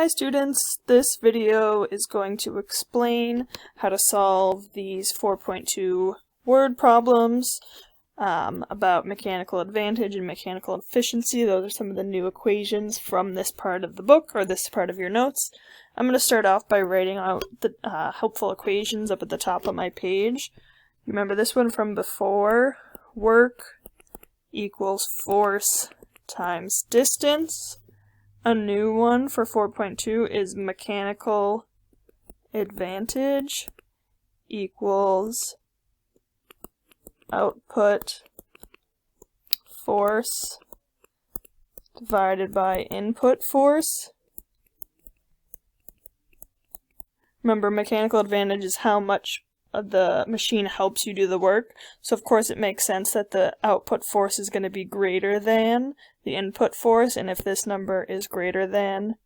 Hi students, this video is going to explain how to solve these 4.2 word problems about mechanical advantage and mechanical efficiency. Those are some of the new equations from this part of the book, or this part of your notes. I'm going to start off by writing out the helpful equations up at the top of my page. Remember this one from before? Work equals force times distance. A new one for 4.2 is mechanical advantage equals output force divided by input force. Remember, mechanical advantage is how much the machine helps you do the work, so of course it makes sense that the output force is going to be greater than the input force, and if this number is greater than,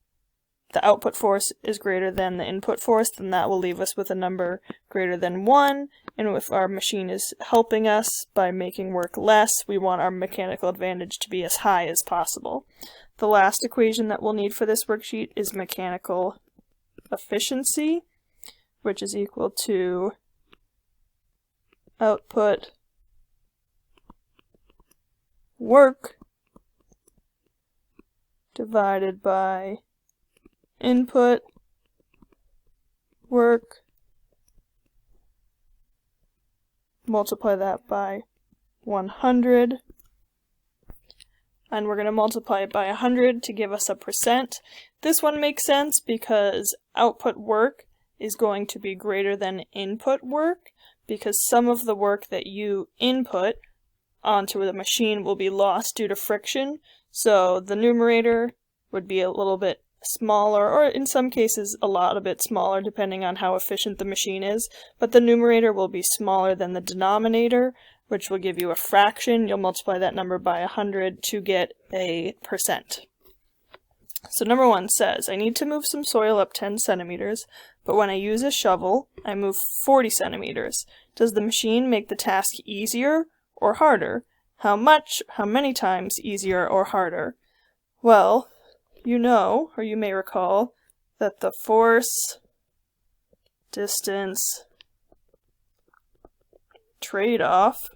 the output force is greater than the input force, then that will leave us with a number greater than 1, and if our machine is helping us by making work less, we want our mechanical advantage to be as high as possible. The last equation that we'll need for this worksheet is mechanical efficiency, which is equal to output work divided by input work, multiply that by 100, and we're going to multiply it by 100 to give us a percent. This one makes sense because output work is going to be greater than input work, because some of the work that you input onto the machine will be lost due to friction, so the numerator would be a little bit smaller, or in some cases a bit smaller depending on how efficient the machine is, but the numerator will be smaller than the denominator, which will give you a fraction. You'll multiply that number by 100 to get a percent. So number 1 says, I need to move some soil up 10 centimeters, but when I use a shovel, I move 40 centimeters. Does the machine make the task easier or harder? How much, how many times easier or harder? Well, you know, or you may recall, that the force distance trade-off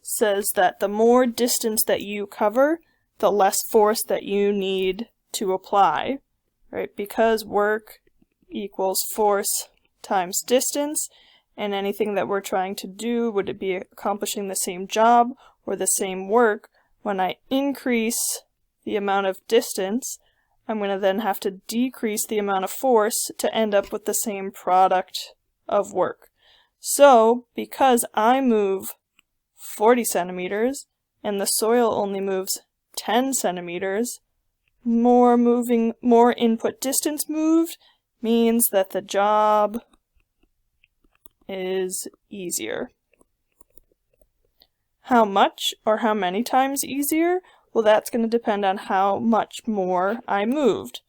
says that the more distance that you cover, the less force that you need to apply, right? Because work equals force times distance, and anything that we're trying to do, would it be accomplishing the same job or the same work, when I increase the amount of distance, I'm going to then have to decrease the amount of force to end up with the same product of work. So, because I move 40 centimeters and the soil only moves 10 centimeters, more input distance moved means that the job is easier. How much or how many times easier? Well, that's going to depend on how much more I moved.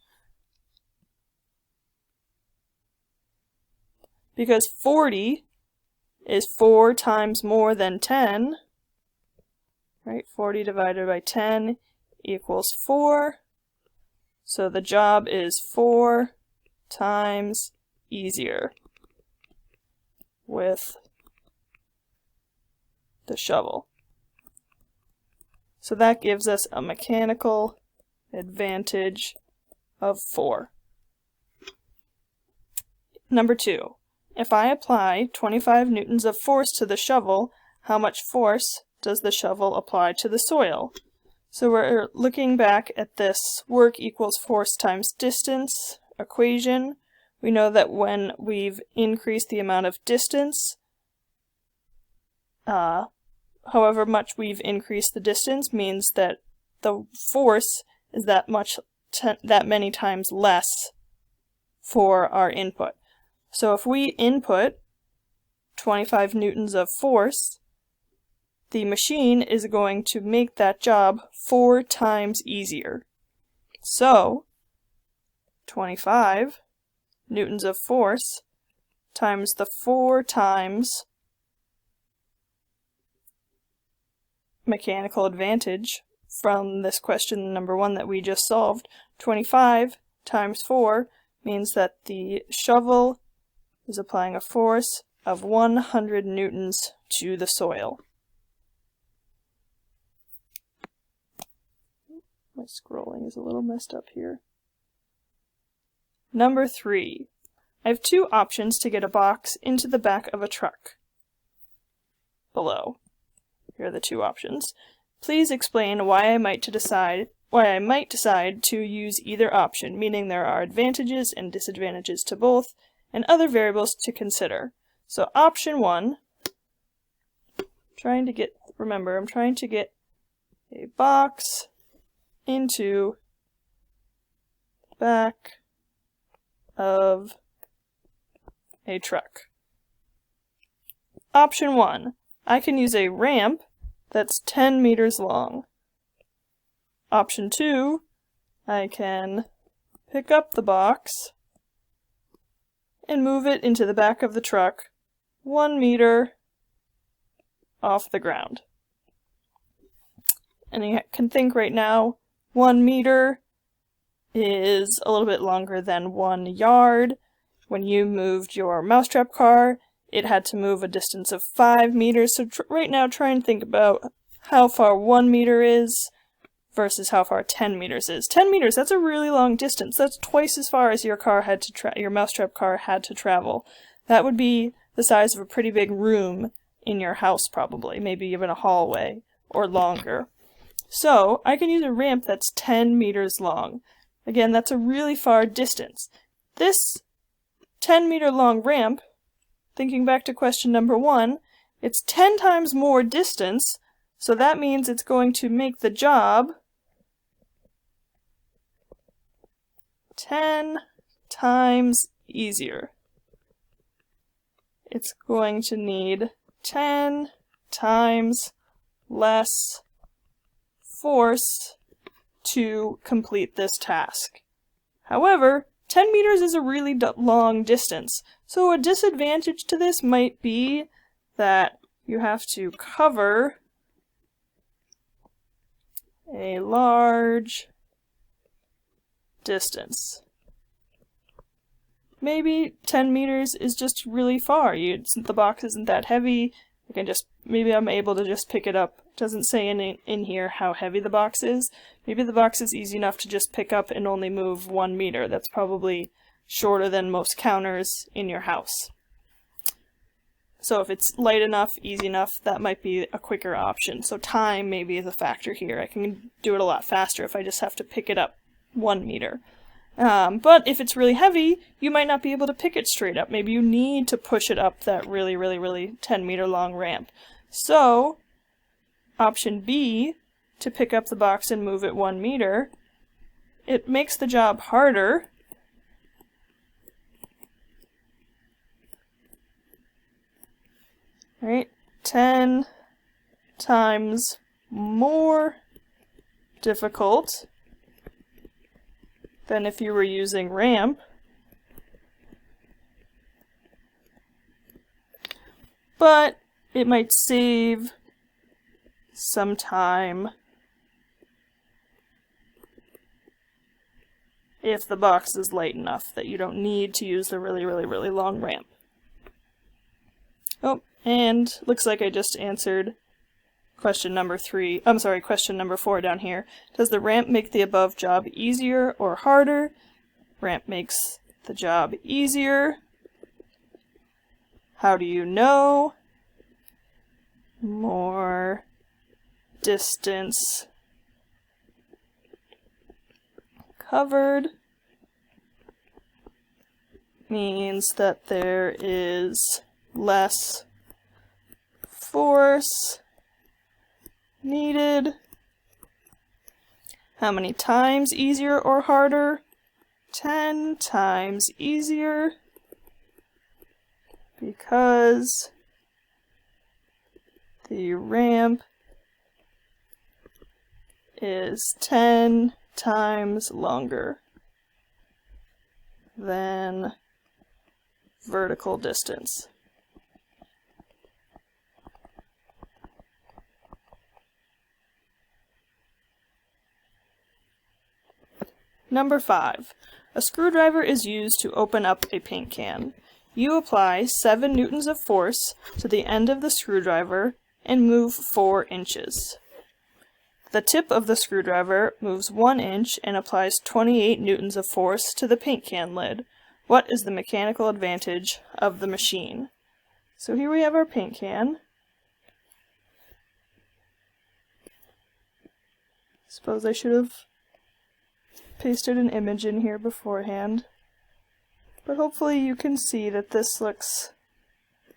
Because 40 is 4 times more than 10, right? 40 divided by 10 equals 4. So the job is 4 times easier with the shovel. So that gives us a mechanical advantage of 4. Number 2. If I apply 25 newtons of force to the shovel, how much force does the shovel apply to the soil? So we're looking back at this work equals force times distance equation. We know that when we've increased the amount of distance, however much we've increased the distance means that the force is that many times less for our input. So if we input 25 newtons of force, the machine is going to make that job 4 times easier. So 25 newtons of force times the 4 times mechanical advantage from this question number 1 that we just solved, 25 times 4 means that the shovel is applying a force of 100 newtons to the soil. My scrolling is a little messed up here. Number 3. I have 2 options to get a box into the back of a truck. Below. Here are the 2 options. Please explain why I might decide to use either option, meaning there are advantages and disadvantages to both, and other variables to consider. So option 1, I'm trying to get a box into the back of a truck. Option 1, I can use a ramp that's 10 meters long. Option 2, I can pick up the box and move it into the back of the truck 1 meter off the ground. And you can think right now, 1 meter is a little bit longer than 1 yard. When you moved your mousetrap car, it had to move a distance of 5 meters. So right now, try and think about how far 1 meter is versus how far 10 meters is. 10 meters, that's a really long distance. That's twice as far as your mousetrap car had to travel. That would be the size of a pretty big room in your house, probably, maybe even a hallway, or longer. So I can use a ramp that's 10 meters long. Again, that's a really far distance. This 10-meter long ramp, thinking back to question number 1, it's 10 times more distance, so that means it's going to make the job 10 times easier. It's going to need 10 times less force to complete this task. However, 10 meters is a really long distance, so a disadvantage to this might be that you have to cover a large distance. Maybe 10 meters is just really far. The box isn't that heavy. Maybe I'm able to just pick it up. It doesn't say in here how heavy the box is. Maybe the box is easy enough to just pick up and only move 1 meter. That's probably shorter than most counters in your house. So if it's light enough, easy enough, that might be a quicker option. So time maybe is a factor here. I can do it a lot faster if I just have to pick it up 1 meter. But if it's really heavy, you might not be able to pick it straight up. Maybe you need to push it up that really 10-meter long ramp. So, option B, to pick up the box and move it 1 meter, it makes the job harder. Right? 10 times more difficult than if you were using ramp. But it might save some time if the box is light enough that you don't need to use the really long ramp. Oh, and looks like I just answered question number 4 down here. Does the ramp make the above job easier or harder? Ramp makes the job easier. How do you know? More distance covered means that there is less force needed. How many times easier or harder? 10 times easier, because the ramp is 10 times longer than vertical distance. Number 5. A screwdriver is used to open up a paint can. You apply 7 newtons of force to the end of the screwdriver and move 4 inches. The tip of the screwdriver moves 1 inch and applies 28 newtons of force to the paint can lid. What is the mechanical advantage of the machine? So here we have our paint can. Suppose I should have pasted an image in here beforehand. But hopefully you can see that this looks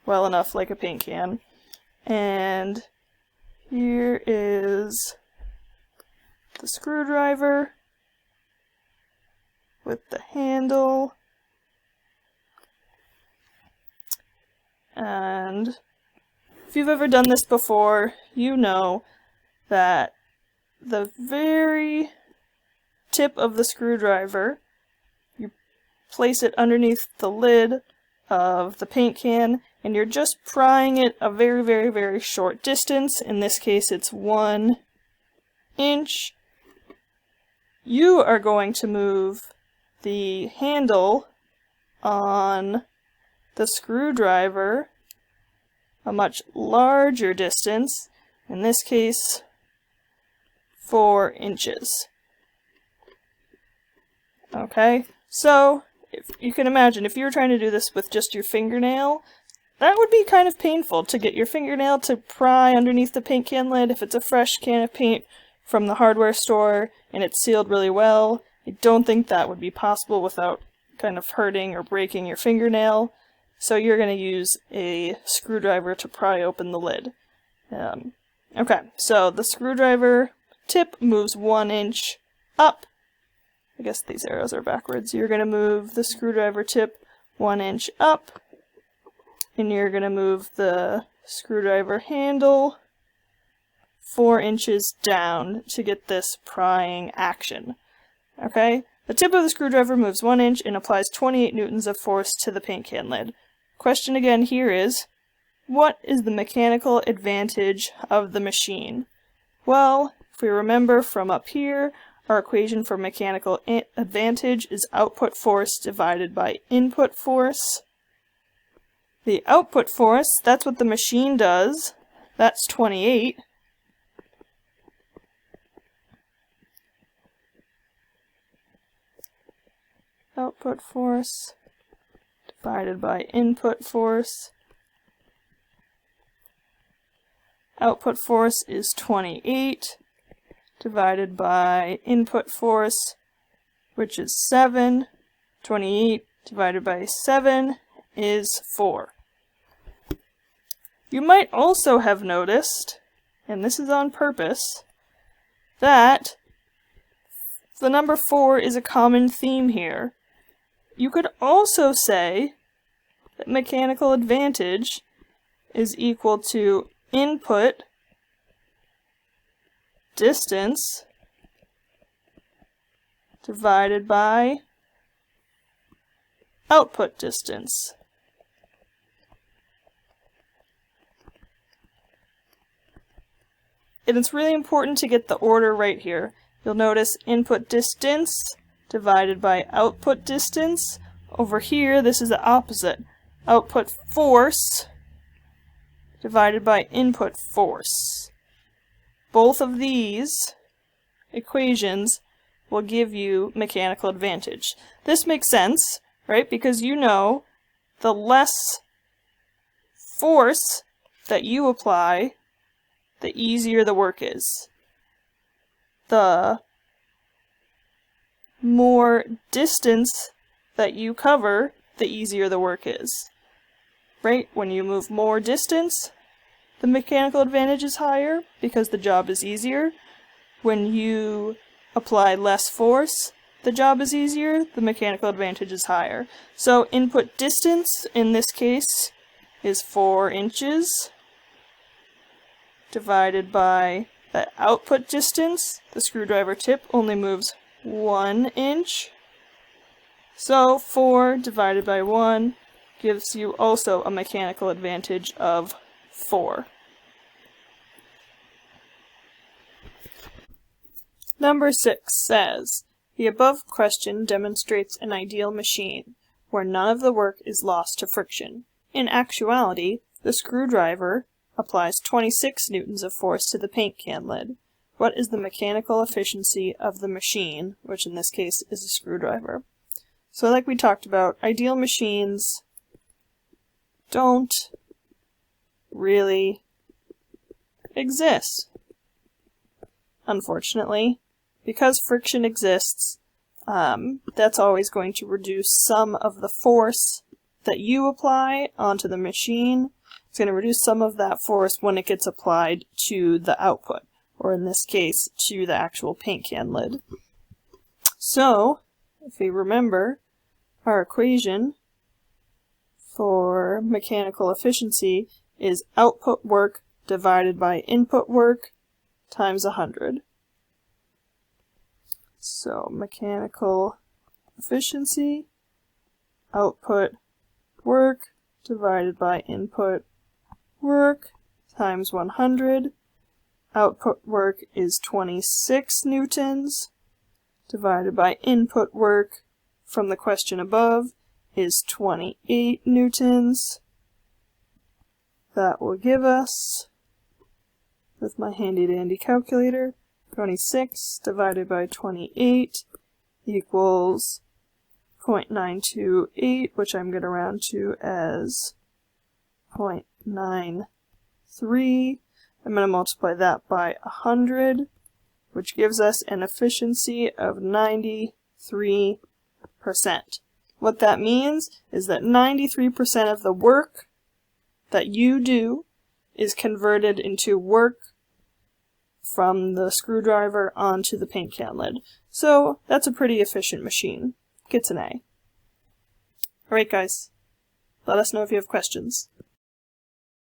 well enough like a paint can. And here is the screwdriver with the handle. And if you've ever done this before, you know that the very tip of the screwdriver, you place it underneath the lid of the paint can, and you're just prying it a very, very, very short distance. In this case, it's 1 inch. You are going to move the handle on the screwdriver a much larger distance, in this case 4 inches. Okay, so if you can imagine, if you were trying to do this with just your fingernail, that would be kind of painful to get your fingernail to pry underneath the paint can lid. If it's a fresh can of paint from the hardware store and it's sealed really well, I don't think that would be possible without kind of hurting or breaking your fingernail. So you're going to use a screwdriver to pry open the lid. Okay, so the screwdriver tip moves 1 inch up. I guess these arrows are backwards. You're going to move the screwdriver tip 1 inch up, and you're going to move the screwdriver handle 4 inches down to get this prying action. Okay? The tip of the screwdriver moves 1 inch and applies 28 newtons of force to the paint can lid. Question again here is, what is the mechanical advantage of the machine? Well, if we remember from up here, our equation for mechanical advantage is output force divided by input force. The output force, that's what the machine does. That's 28. Output force divided by input force. Output force is 28 divided by input force, which is 7. 28 divided by 7 is 4. You might also have noticed, and this is on purpose, that the number 4 is a common theme here. You could also say that mechanical advantage is equal to input distance divided by output distance. And it's really important to get the order right here. You'll notice input distance divided by output distance. Over here, this is the opposite. Output force divided by input force. Both of these equations will give you mechanical advantage. This makes sense, right? Because you know the less force that you apply, the easier the work is. The more distance that you cover, the easier the work is. Right? When you move more distance, the mechanical advantage is higher because the job is easier. When you apply less force, the job is easier, the mechanical advantage is higher. So input distance in this case is 4 inches divided by the output distance. The screwdriver tip only moves 1 inch. So 4 divided by 1 gives you also a mechanical advantage of 4. Number 6 says, The above question demonstrates an ideal machine, where none of the work is lost to friction. In actuality, the screwdriver applies 26 newtons of force to the paint can lid. What is the mechanical efficiency of the machine, which in this case is a screwdriver? So like we talked about, ideal machines don't really exist, unfortunately. Because friction exists, that's always going to reduce some of the force that you apply onto the machine. It's going to reduce some of that force when it gets applied to the output, or in this case, to the actual paint can lid. So, if we remember, our equation for mechanical efficiency is output work divided by input work times 100. So, mechanical efficiency, output work divided by input work times 100. Output work is 26 newtons divided by input work from the question above is 28 newtons. That will give us, with my handy dandy calculator, 26 divided by 28 equals 0.928, which I'm going to round to as 0.93. I'm going to multiply that by 100, which gives us an efficiency of 93%. What that means is that 93% of the work that you do is converted into work from the screwdriver onto the paint can lid. So that's a pretty efficient machine. Gets an A. Alright guys, let us know if you have questions.